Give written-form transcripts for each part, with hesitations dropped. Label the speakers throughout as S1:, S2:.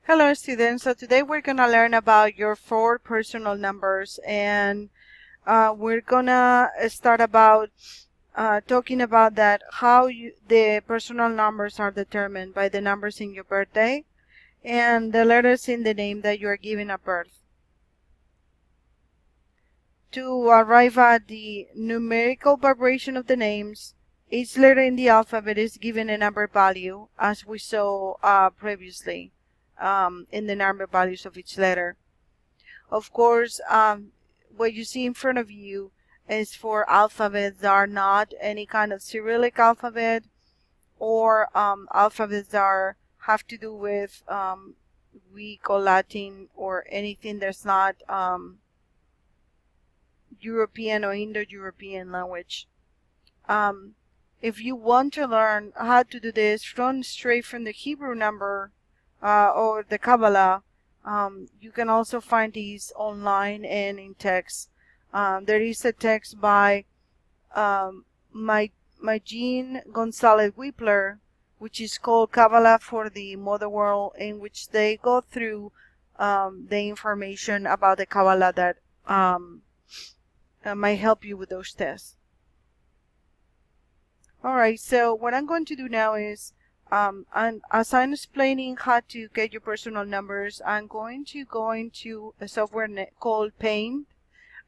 S1: Hello students, so today we're going to learn about your 4 personal numbers, and we're going to start about talking about that how the personal numbers are determined by the numbers in your birthday and the letters in the name that you are given at birth. To arrive at the numerical vibration of the names, each letter in the alphabet is given a number value, as we saw previously. In the number values of each letter. Of course, what you see in front of you is for alphabets that are not any kind of Cyrillic alphabet, or alphabets that have to do with Greek or Latin or anything that's not European or Indo-European language. If you want to learn how to do this straight from the Hebrew number or the Khabbalah, you can also find these online and in text. There is a text by Jean Gonzalez Whippler, which is called Khabbalah for the Modern World, in which they go through the information about the Khabbalah that might help you with those tests. Alright, so what I'm going to do now is, as I'm explaining how to get your personal numbers, I'm going to go into a software called Paint,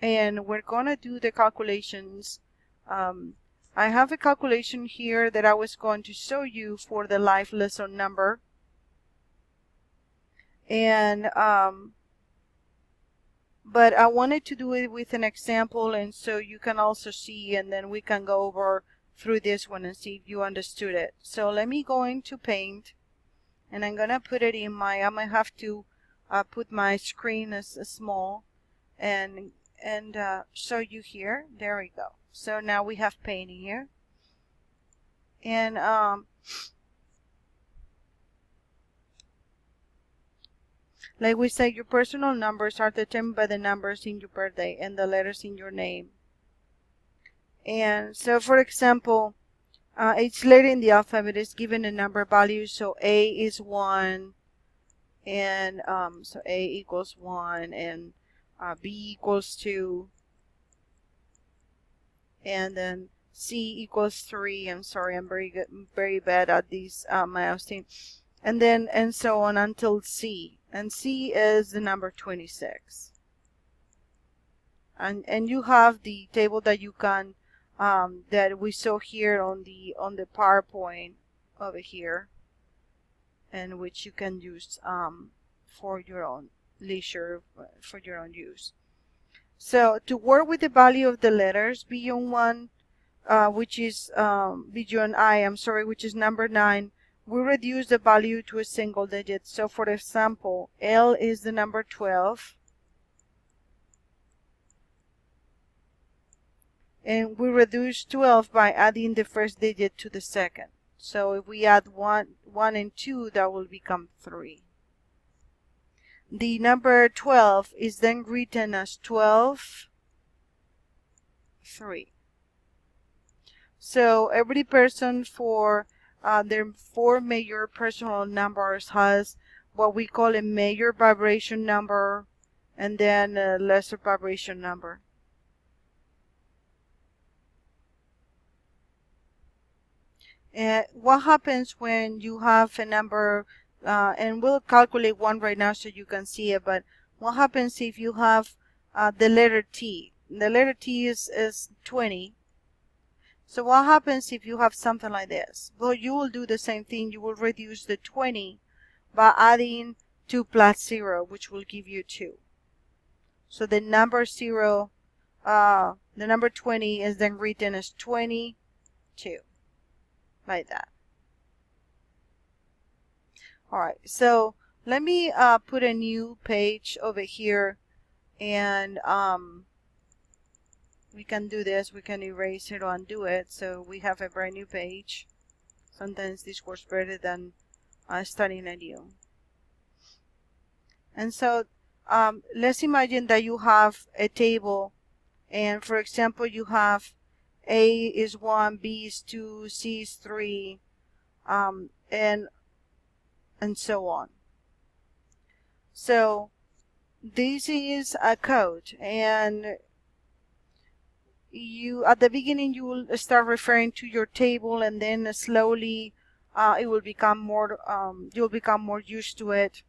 S1: and we're going to do the calculations. I have a calculation here that I was going to show you for the life lesson number. And but I wanted to do it with an example, and so you can also see, and then we can go over through this one and see if you understood it. So let me go into Paint, and I'm gonna put it in my, I'm gonna have to put my screen as small and show you here. There we go. So now we have Paint here, and like we said, your personal numbers are determined by the numbers in your birthday and the letters in your name. And so, for example, each letter in the alphabet is given a number value. So A is 1, and so A equals 1, and B equals 2, and then C equals 3. I'm sorry, I'm very bad at these milestone. And then and so on until C, and C is the number 26. And you have the table that you can that we saw here on the PowerPoint over here, and which you can use for your own leisure, for your own use. So to work with the value of the letters beyond 1, which is beyond I, I'm sorry, which is number 9, we reduce the value to a single digit. So for example, L is the number 12. And we reduce 12 by adding the first digit to the second. So if we add 1 and 2, that will become 3. The number 12 is then written as 12, 3. So every person for their 4 major personal numbers has what we call a major vibration number and then a lesser vibration number. What happens when you have a number, and we'll calculate one right now so you can see it, but what happens if you have the letter T? The letter T is 20. So what happens if you have something like this? Well, you will do the same thing. You will reduce the 20 by adding 2 plus 0, which will give you 2. So the number 0, the number 20 is then written as 22. Like that. Alright, so let me put a new page over here, and we can do this. We can erase it or undo it, so we have a brand new page. Sometimes this works better than starting a new. And so let's imagine that you have a table, and for example you have A is 1, B is 2, C is 3, and so on. So this is a code, and you at the beginning you will start referring to your table, and then slowly it will become more you'll become more used to it.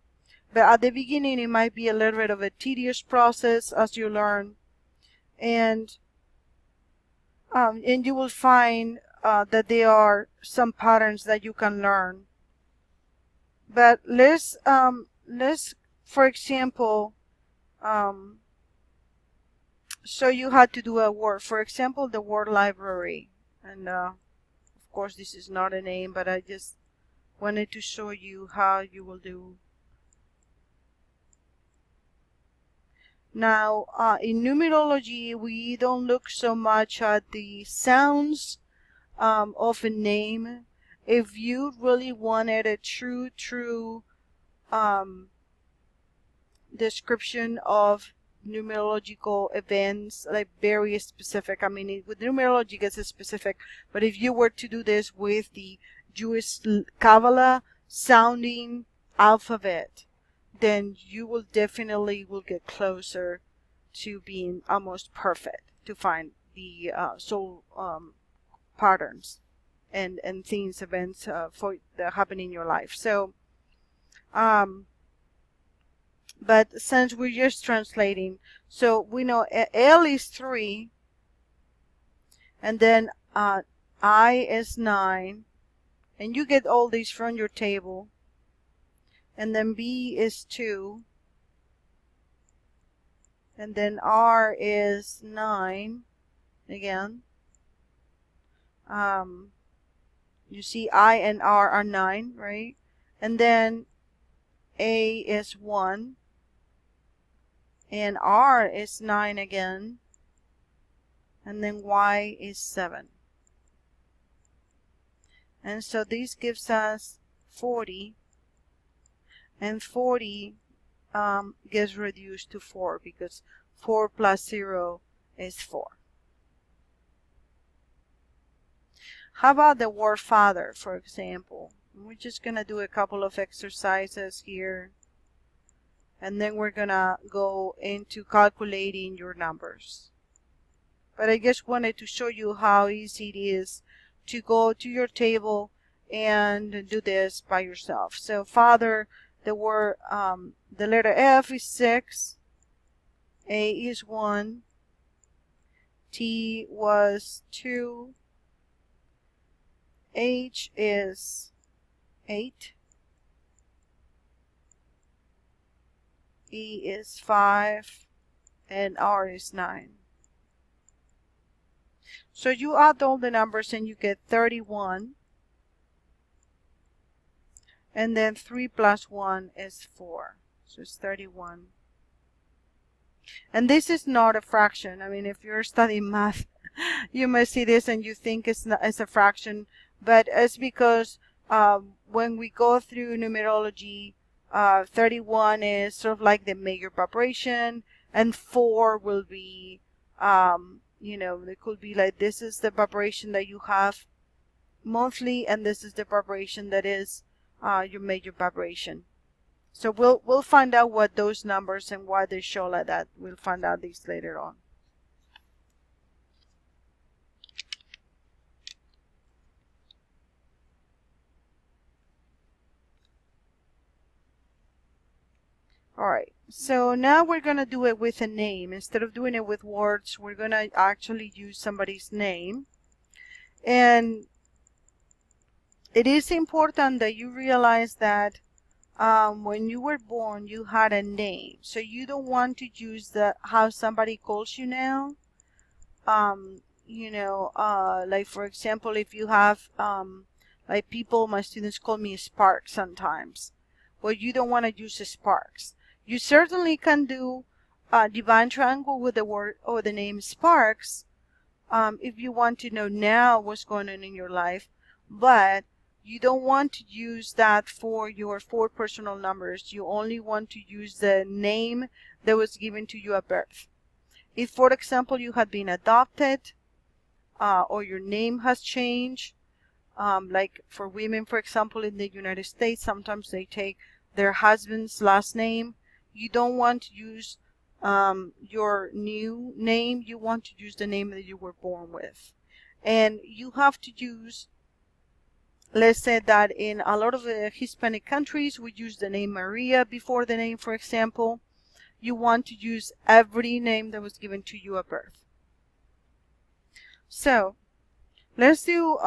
S1: But at the beginning it might be a little bit of a tedious process as you learn, and you will find that there are some patterns that you can learn. But let's for example show you how to do a word. For example, the word library. And of course this is not a name, but I just wanted to show you how you will do. Now in numerology we don't look so much at the sounds of a name. If you really wanted a true description of numerological events, like very specific. I mean, with numerology it gets specific, but if you were to do this with the Jewish Khabbalah sounding alphabet, then you will definitely will get closer to being almost perfect to find the soul patterns and things, events for that happen in your life. So but since we're just translating, so we know L is 3, and then I is 9, and you get all these from your table, and then B is 2, and then R is 9 again. You see I and R are 9, right? And then A is 1, and R is 9 again, and then Y is 7. And so this gives us 40, and 40 gets reduced to 4 because 4 plus 0 is 4. How about the word father, for example? We're just going to do a couple of exercises here, and then we're going to go into calculating your numbers. But I just wanted to show you how easy it is to go to your table and do this by yourself. So father, the word, the letter F is 6, A is 1, T was 2, H is 8, E is 5, and R is 9. So you add all the numbers and you get 31. And then 3 plus 1 is 4. So it's 31. And this is not a fraction. I mean, if you're studying math, you may see this and you think it's a fraction. But it's because when we go through numerology, 31 is sort of like the major vibration, and 4 will be, you know, it could be like this is the vibration that you have monthly, and this is the vibration that is your major vibration. So we'll find out what those numbers and why they show like that. We'll find out these later on. Alright, so now we're going to do it with a name. Instead of doing it with words, we're going to actually use somebody's name. And it is important that you realize that when you were born, you had a name. So you don't want to use how somebody calls you now. You know, like for example, if you have, like my students call me Spark sometimes. Well, you don't want to use Sparks. You certainly can do divine triangle with the word or the name Sparks if you want to know now what's going on in your life, but you don't want to use that for your 4 personal numbers. You only want to use the name that was given to you at birth. If, for example, you had been adopted or your name has changed, like for women, for example, in the United States, sometimes they take their husband's last name. you don't want to use your new name. You want to use the name that you were born with. And you have to use, let's say that in a lot of Hispanic countries, we use the name Maria before the name, for example. You want to use every name that was given to you at birth. So let's do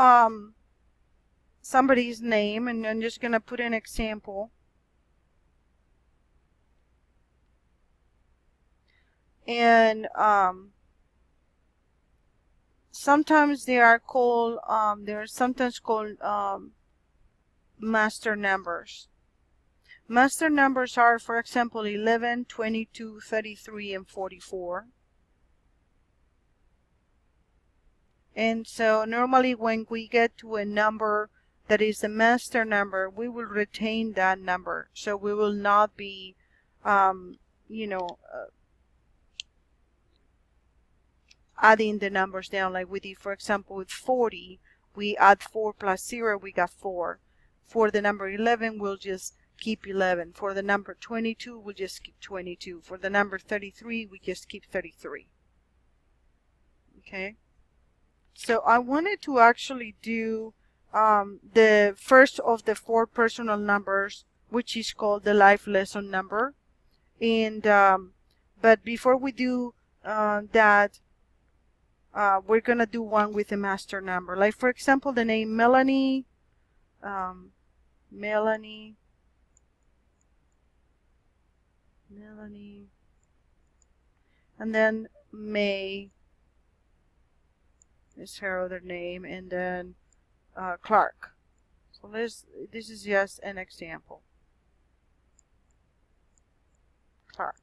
S1: somebody's name, and I'm just going to put an example. And sometimes they are called, they're sometimes called master numbers. Master numbers are, for example, 11, 22, 33, and 44. And so normally when we get to a number that is a master number, we will retain that number. So we will not be, you know, adding the numbers down like we did, for example, with 40. We add 4 plus 0, we got 4. For the number 11, we'll just keep 11. For the number 22, we'll just keep 22. For the number 33, we just keep 33. Okay? So I wanted to actually do the first of the 4 personal numbers, which is called the life lesson number. And but before we do that, we're going to do one with a master number. Like, for example, the name Melanie. Melanie. And then May is her other name. And then Clark. So this is just an example. Clark.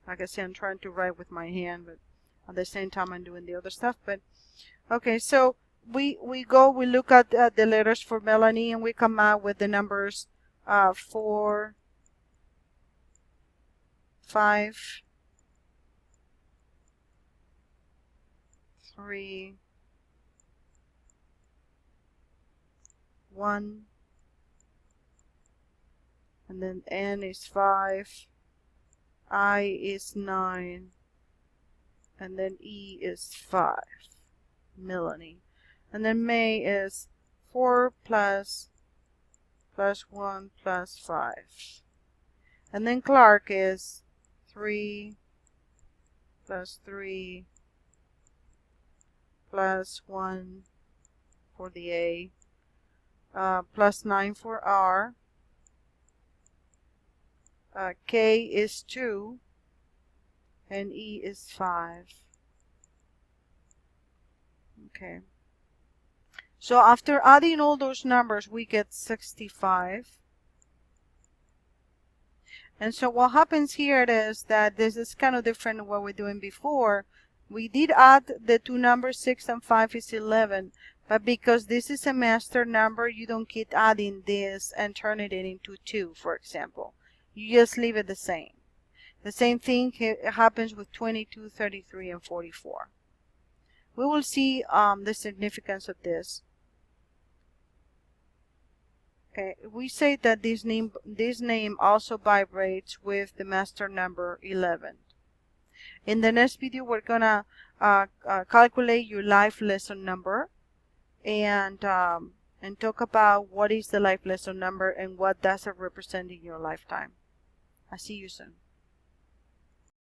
S1: Like I said, I'm trying to write with my hand, but at the same time I'm doing the other stuff. But okay, so we look at the letters for Melanie, and we come out with the numbers 4, 5, 3, 1, and then N is 5, I is 9, and then E is 5, Melanie. And then May is 4 plus 1 plus 5. And then Clark is 3 plus 3 plus 1 for the A, plus 9 for R. K is 2, and E is 5. Okay. So after adding all those numbers, we get 65. And so what happens here is that this is kind of different than what we're doing before. We did add the 2 numbers, 6 and 5 is 11. But because this is a master number, you don't keep adding this and turning it into 2, for example. You just leave it the same. The same thing happens with 22, 33, and 44. We will see the significance of this. Okay, we say that this name also vibrates with the master number 11. In the next video, we're gonna calculate your life lesson number and talk about what is the life lesson number and what does it represent in your lifetime. I'll see you soon.